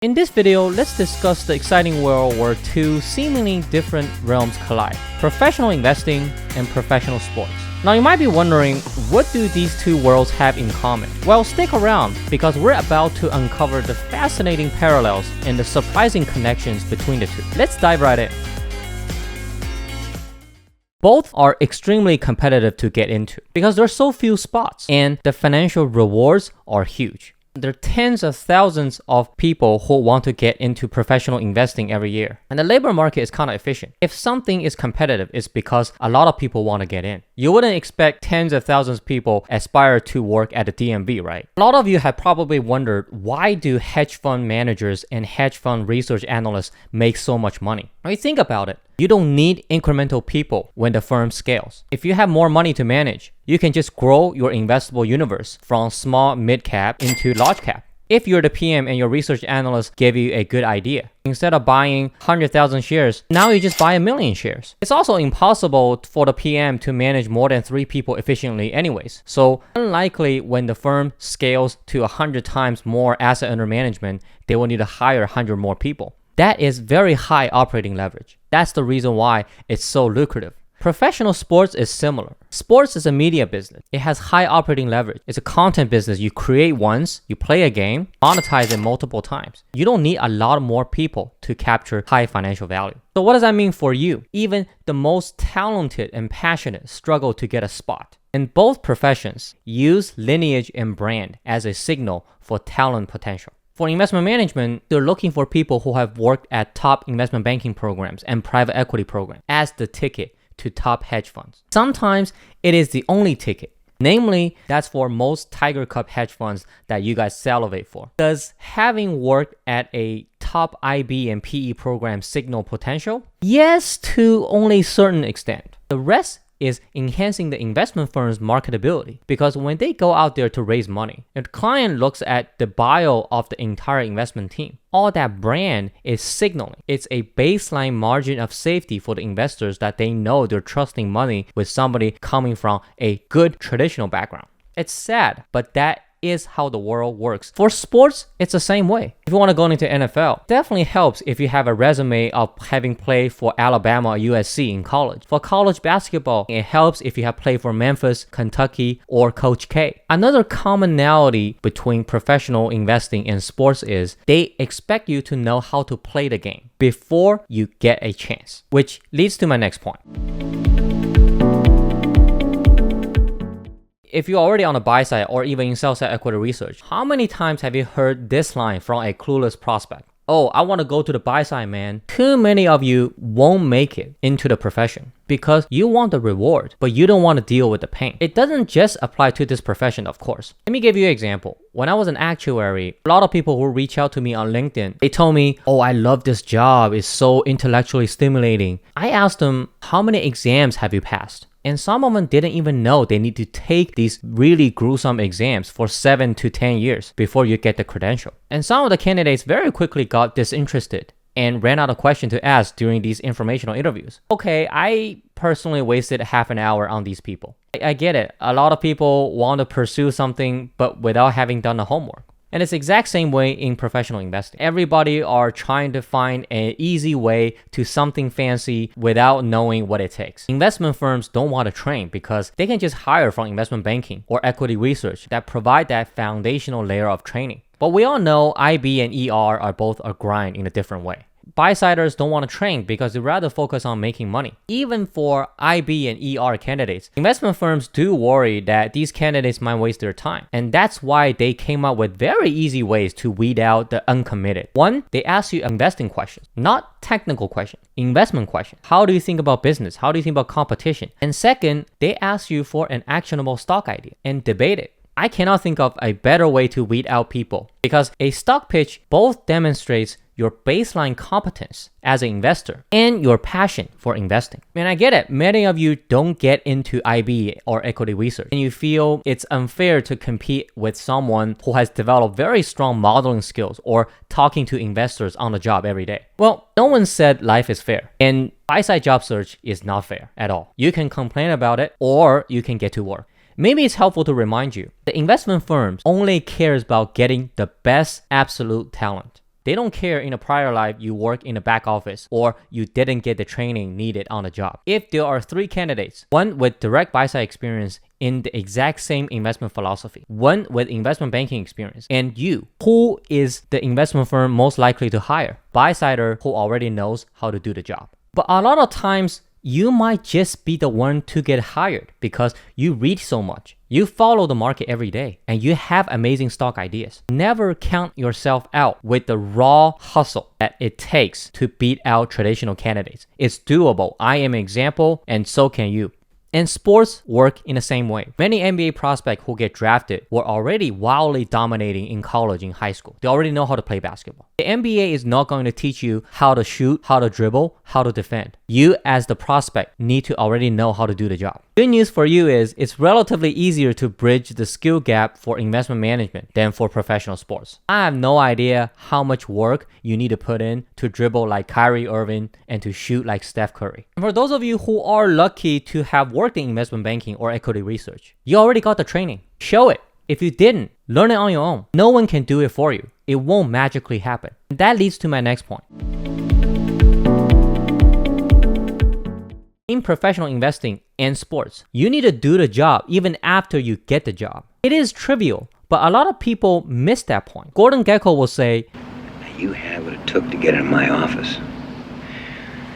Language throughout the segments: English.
In this video, let's discuss the exciting world where two seemingly different realms collide: professional investing and professional sports. Now you might be wondering, what do these two worlds have in common? Well, stick around because we're about to uncover the fascinating parallels and the surprising connections between the two. Let's dive right in. Both are extremely competitive to get into because there are so few spots and the financial rewards are huge. There are tens of thousands of people who want to get into professional investing every year. And the labor market is kind of efficient. If something is competitive, it's because a lot of people want to get in. You wouldn't expect tens of thousands of people aspire to work at the DMV, right? A lot of you have probably wondered, why do hedge fund managers and hedge fund research analysts make so much money? When you think about it, you don't need incremental people when the firm scales. If you have more money to manage, you can just grow your investable universe from small mid-cap into large cap. If you're the PM and your research analyst gave you a good idea, instead of buying 100,000 shares, now you just buy 1 million shares. It's also impossible for the PM to manage more than 3 people efficiently anyways. So unlikely when the firm scales to 100 times more asset under management, they will need to hire 100 more people. That is very high operating leverage. That's the reason why it's so lucrative. Professional sports is similar. Sports is a media business. It has high operating leverage. It's a content business. You create once, you play a game, monetize it multiple times. You don't need a lot more people to capture high financial value. So what does that mean for you? Even the most talented and passionate struggle to get a spot. In both professions, use lineage and brand as a signal for talent potential. For investment management, they're looking for people who have worked at top investment banking programs and private equity programs as the ticket to top hedge funds. Sometimes it is the only ticket. Namely, that's for most Tiger Cup hedge funds that you guys salivate for. Does having worked at a top IB and PE program signal potential? Yes, to only a certain extent. The rest is enhancing the investment firm's marketability, because when they go out there to raise money, the client looks at the bio of the entire investment team. All that brand is signaling. It's a baseline margin of safety for the investors that they know they're trusting money with somebody coming from a good traditional background. It's sad, but that is how the world works. For sports, it's the same way. If you want to go into NFL, definitely helps if you have a resume of having played for Alabama or USC in college. For college basketball, it helps if you have played for Memphis, Kentucky, or Coach K. Another commonality between professional investing and sports is they expect you to know how to play the game before you get a chance, which leads to my next point. If you're already on the buy side or even in sell side equity research, how many times have you heard this line from a clueless prospect? Oh, I want to go to the buy side, man. Too many of you won't make it into the profession because you want the reward, but you don't want to deal with the pain. It doesn't just apply to this profession, of course. Let me give you an example. When I was an actuary, a lot of people who reach out to me on LinkedIn, they told me, oh, I love this job. It's so intellectually stimulating. I asked them, how many exams have you passed? And some of them didn't even know they need to take these really gruesome exams for 7 to 10 years before you get the credential. And some of the candidates very quickly got disinterested and ran out of questions to ask during these informational interviews. Okay, I personally wasted half an hour on these people. I get it. A lot of people want to pursue something but without having done the homework. And it's the exact same way in professional investing. Everybody are trying to find an easy way to something fancy without knowing what it takes. Investment firms don't want to train because they can just hire from investment banking or equity research that provide that foundational layer of training. But we all know IB and ER are both a grind in a different way. Buy-siders don't want to train because they rather focus on making money. Even for IB and ER candidates, investment firms do worry that these candidates might waste their time. And that's why they came up with very easy ways to weed out the uncommitted. One, they ask you investing questions, not technical questions, investment questions. How do you think about business? How do you think about competition? And second, they ask you for an actionable stock idea and debate it. I cannot think of a better way to weed out people because a stock pitch both demonstrates your baseline competence as an investor and your passion for investing. And I get it, many of you don't get into IB or equity research and you feel it's unfair to compete with someone who has developed very strong modeling skills or talking to investors on the job every day. Well, no one said life is fair, and buy-side job search is not fair at all. You can complain about it or you can get to work. Maybe it's helpful to remind you, the investment firms only cares about getting the best absolute talent. They don't care in a prior life you work in a back office or you didn't get the training needed on the job. If there are 3 candidates, one with direct buy-side experience in the exact same investment philosophy, one with investment banking experience, and you, who is the investment firm most likely to hire? Buy-sider who already knows how to do the job. But a lot of times, you might just be the one to get hired because you read so much. You follow the market every day and you have amazing stock ideas. Never count yourself out with the raw hustle that it takes to beat out traditional candidates. It's doable. I am an example and so can you. And sports work in the same way. Many NBA prospects who get drafted were already wildly dominating in college and high school. They already know how to play basketball. The NBA is not going to teach you how to shoot, how to dribble, how to defend. You as the prospect need to already know how to do the job. Good news for you is it's relatively easier to bridge the skill gap for investment management than for professional sports. I have no idea how much work you need to put in to dribble like Kyrie Irving and to shoot like Steph Curry. And for those of you who are lucky to have worked in investment banking or equity research, you already got the training. Show it. If you didn't, learn it on your own. No one can do it for you. It won't magically happen. And that leads to my next point. In professional investing and sports, you need to do the job even after you get the job. It is trivial, but a lot of people miss that point. Gordon Gekko will say, "You had what it took to get in my office.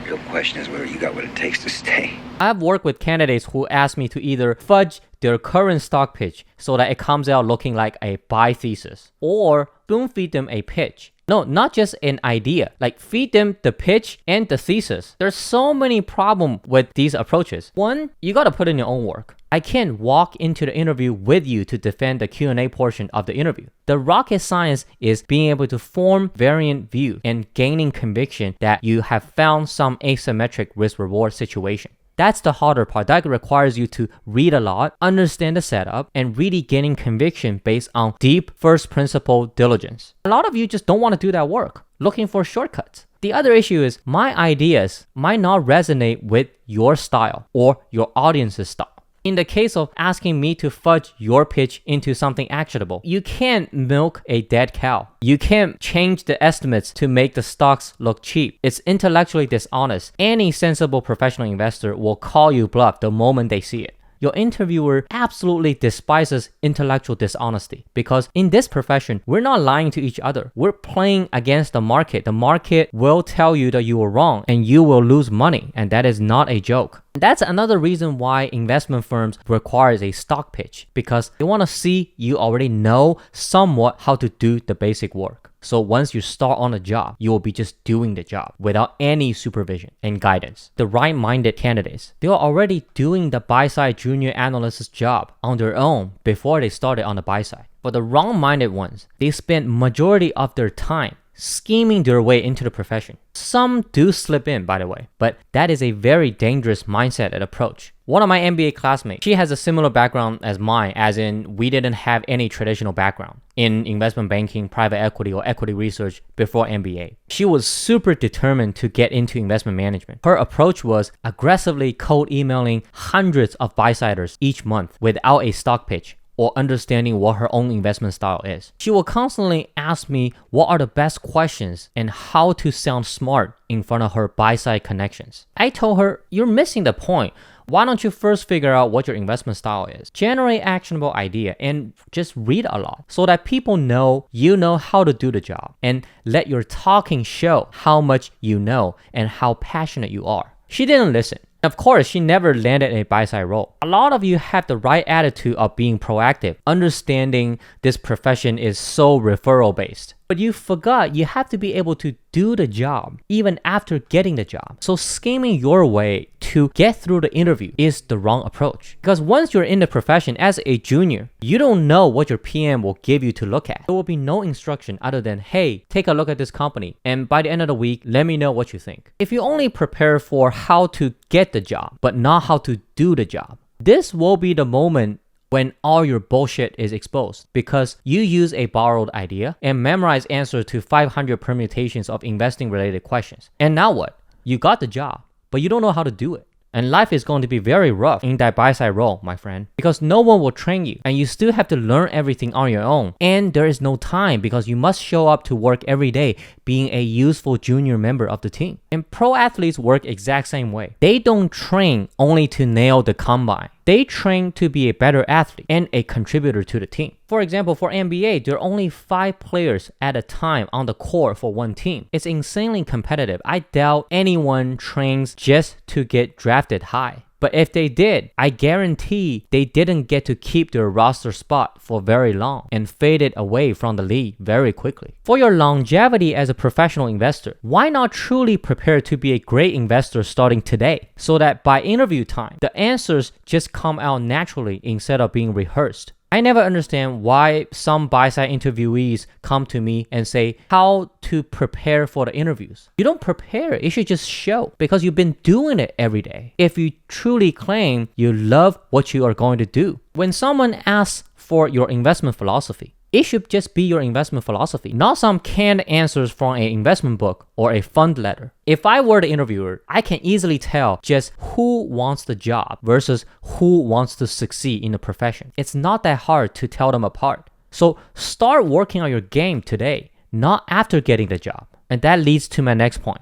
The real question is whether you got what it takes to stay." I've worked with candidates who ask me to either fudge their current stock pitch so that it comes out looking like a buy thesis, or spoon feed them a pitch. No, not just an idea, like feed them the pitch and the thesis. There's so many problems with these approaches. One, you gotta put in your own work. I can't walk into the interview with you to defend the Q&A portion of the interview. The rocket science is being able to form variant view and gaining conviction that you have found some asymmetric risk-reward situation. That's the harder part. That requires you to read a lot, understand the setup, and really gaining conviction based on deep first principle diligence. A lot of you just don't want to do that work, looking for shortcuts. The other issue is my ideas might not resonate with your style or your audience's style. In the case of asking me to fudge your pitch into something actionable, you can't milk a dead cow. You can't change the estimates to make the stocks look cheap. It's intellectually dishonest. Any sensible professional investor will call you bluff the moment they see it. Your interviewer absolutely despises intellectual dishonesty because in this profession, we're not lying to each other. We're playing against the market. The market will tell you that you were wrong and you will lose money, and that is not a joke. That's another reason why investment firms requires a stock pitch, because they want to see you already know somewhat how to do the basic work. So once you start on a job, you will be just doing the job without any supervision and guidance. The right-minded candidates, they are already doing the buy-side junior analyst's job on their own before they started on the buy side. For the wrong-minded ones, they spend majority of their time scheming their way into the profession. Some do slip in, by the way, but that is a very dangerous mindset and approach. One of my MBA classmates, she has a similar background as mine, as in we didn't have any traditional background in investment banking, private equity, or equity research before MBA. She was super determined to get into investment management. Her approach was aggressively cold emailing hundreds of buy-siders each month without a stock pitch or understanding what her own investment style is. She will constantly ask me what are the best questions and how to sound smart in front of her buy-side connections. I told her, you're missing the point. Why don't you first figure out what your investment style is? Generate actionable idea and just read a lot so that people know you know how to do the job, and let your talking show how much you know and how passionate you are. She didn't listen. Of course, she never landed a buy-side role. A lot of you have the right attitude of being proactive, understanding this profession is so referral-based. But you forgot you have to be able to do the job even after getting the job. So scheming your way to get through the interview is the wrong approach. Because once you're in the profession as a junior, you don't know what your PM will give you to look at. There will be no instruction other than, hey, take a look at this company, and by the end of the week, let me know what you think. If you only prepare for how to get the job, but not how to do the job, this will be the moment when all your bullshit is exposed, because you use a borrowed idea and memorize answers to 500 permutations of investing related questions. And now what? You got the job, but you don't know how to do it. And life is going to be very rough in that buy-side role, my friend, because no one will train you and you still have to learn everything on your own. And there is no time because you must show up to work every day being a useful junior member of the team. And pro athletes work exact same way. They don't train only to nail the combine. They train to be a better athlete and a contributor to the team. For example, for NBA, there are only 5 players at a time on the court for one team. It's insanely competitive. I doubt anyone trains just to get drafted high. But if they did, I guarantee they didn't get to keep their roster spot for very long and faded away from the league very quickly. For your longevity as a professional investor, why not truly prepare to be a great investor starting today so that by interview time, the answers just come out naturally instead of being rehearsed? I never understand why some buy-side interviewees come to me and say how to prepare for the interviews. You don't prepare, it should just show because you've been doing it every day. If you truly claim you love what you are going to do. When someone asks for your investment philosophy, it should just be your investment philosophy, not some canned answers from an investment book or a fund letter. If I were the interviewer, I can easily tell just who wants the job versus who wants to succeed in the profession. It's not that hard to tell them apart. So start working on your game today, not after getting the job. And that leads to my next point.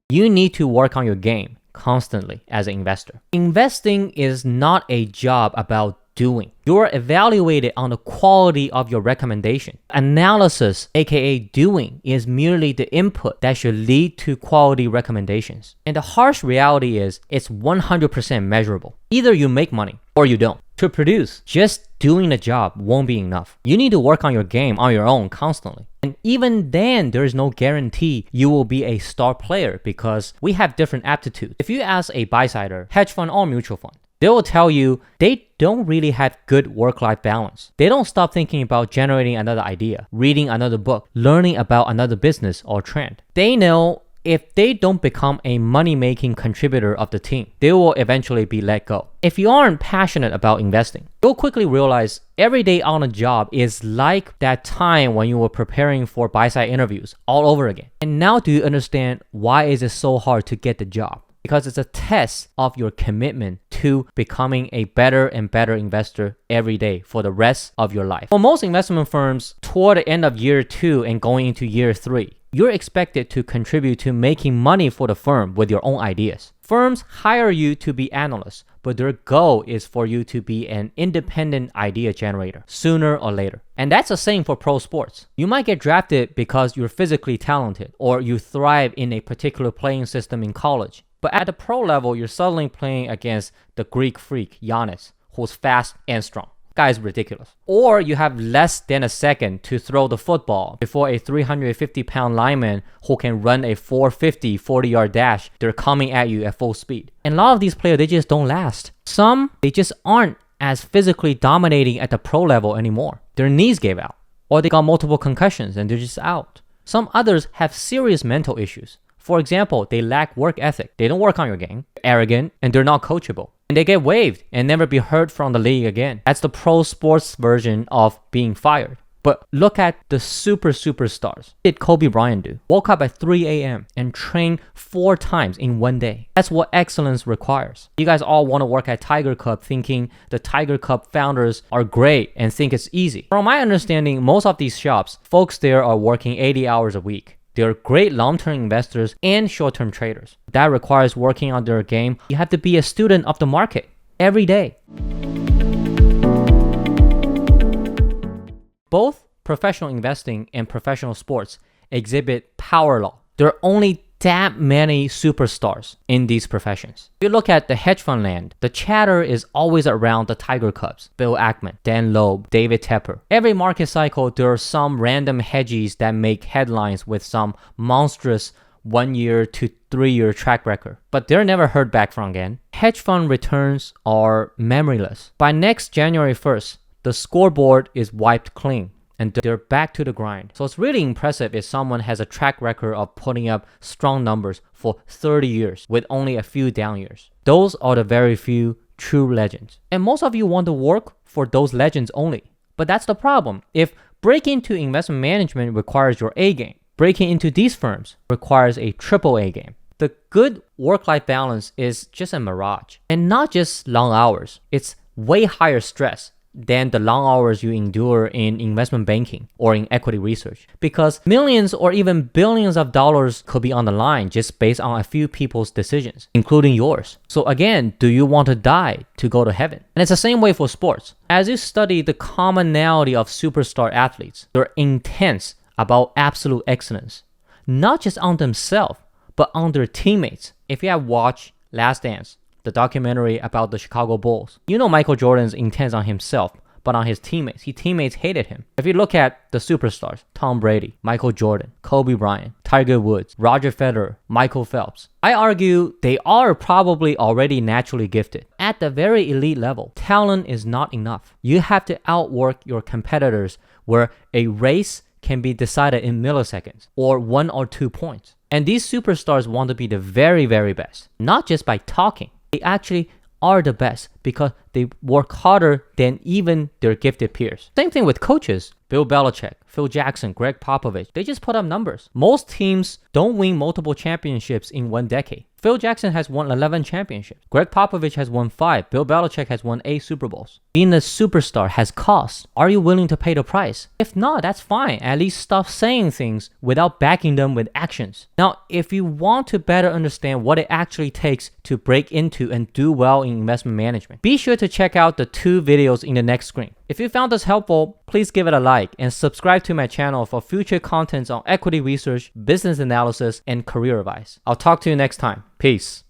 You need to work on your game constantly as an investor. Investing is not a job about doing. You're evaluated on the quality of your recommendation. Analysis, aka doing, is merely the input that should lead to quality recommendations. And the harsh reality is it's 100% measurable. Either you make money or you don't. To produce, just doing the job won't be enough. You need to work on your game on your own constantly. And even then, there is no guarantee you will be a star player because we have different aptitudes. If you ask a buy-sider, hedge fund or mutual fund, they will tell you they don't really have good work-life balance. They don't stop thinking about generating another idea, reading another book, learning about another business or trend. They know if they don't become a money-making contributor of the team, they will eventually be let go. If you aren't passionate about investing, you'll quickly realize every day on a job is like that time when you were preparing for buy-side interviews all over again. And now do you understand why is it so hard to get the job? Because it's a test of your commitment to becoming a better and better investor every day for the rest of your life. For most investment firms, toward the end of year 2 and going into year 3, you're expected to contribute to making money for the firm with your own ideas. Firms hire you to be analysts, but their goal is for you to be an independent idea generator sooner or later. And that's the same for pro sports. You might get drafted because you're physically talented or you thrive in a particular playing system in college. But at the pro level, you're suddenly playing against the Greek freak, Giannis, who's fast and strong. Guy is ridiculous. Or you have less than a second to throw the football before a 350-pound lineman who can run a 450 40-yard dash. They're coming at you at full speed. And a lot of these players, they just don't last. Some, they just aren't as physically dominating at the pro level anymore. Their knees gave out. Or they got multiple concussions and they're just out. Some others have serious mental issues. For example, they lack work ethic. They don't work on your game, arrogant, and they're not coachable. And they get waived and never be heard from the league again. That's the pro sports version of being fired. But look at the superstars. What did Kobe Bryant do? Woke up at 3 a.m. and trained 4 times in one day. That's what excellence requires. You guys all want to work at Tiger Cup thinking the Tiger Cup founders are great and think it's easy. From my understanding, most of these shops, folks there are working 80 hours a week. They're great long-term investors and short-term traders. That requires working on their game. You have to be a student of the market every day. Both professional investing and professional sports exhibit power law. There are only that many superstars in these professions. If you look at the hedge fund land, the chatter is always around the Tiger Cubs, Bill Ackman, Dan Loeb, David Tepper. Every market cycle, there are some random hedgies that make headlines with some monstrous 1-year to 3-year track record, but they're never heard back from again. Hedge fund returns are memoryless. By next January 1st, the scoreboard is wiped clean and they're back to the grind. So it's really impressive if someone has a track record of putting up strong numbers for 30 years with only a few down years. Those are the very few true legends. And most of you want to work for those legends only. But that's the problem. If breaking into investment management requires your A game, breaking into these firms requires a AAA game. The good work-life balance is just a mirage. And not just long hours, it's way higher stress than the long hours you endure in investment banking or in equity research. Because millions or even billions of dollars could be on the line just based on a few people's decisions, including yours. So again, do you want to die to go to heaven? And it's the same way for sports. As you study the commonality of superstar athletes, they're intense about absolute excellence, not just on themselves, but on their teammates. If you have watched Last Dance, the documentary about the Chicago Bulls, you know Michael Jordan's intense on himself, but on his teammates. His teammates hated him. If you look at the superstars, Tom Brady, Michael Jordan, Kobe Bryant, Tiger Woods, Roger Federer, Michael Phelps, I argue they are probably already naturally gifted. At the very elite level, talent is not enough. You have to outwork your competitors where a race can be decided in milliseconds or 1 or 2 points. And these superstars want to be the very, very best, not just by talking. They actually are the best because they work harder than even their gifted peers. Same thing with coaches. Bill Belichick, Phil Jackson, Greg Popovich, they just put up numbers. Most teams don't win multiple championships in 1 decade. Phil Jackson has won 11 championships. Greg Popovich has won 5. Bill Belichick has won 8 Super Bowls. Being a superstar has costs. Are you willing to pay the price? If not, that's fine. At least stop saying things without backing them with actions. Now, if you want to better understand what it actually takes to break into and do well in investment management, be sure to check out the 2 videos in the next screen. If you found this helpful, please give it a like and subscribe to my channel for future contents on equity research, business analysis, and career advice. I'll talk to you next time. Peace.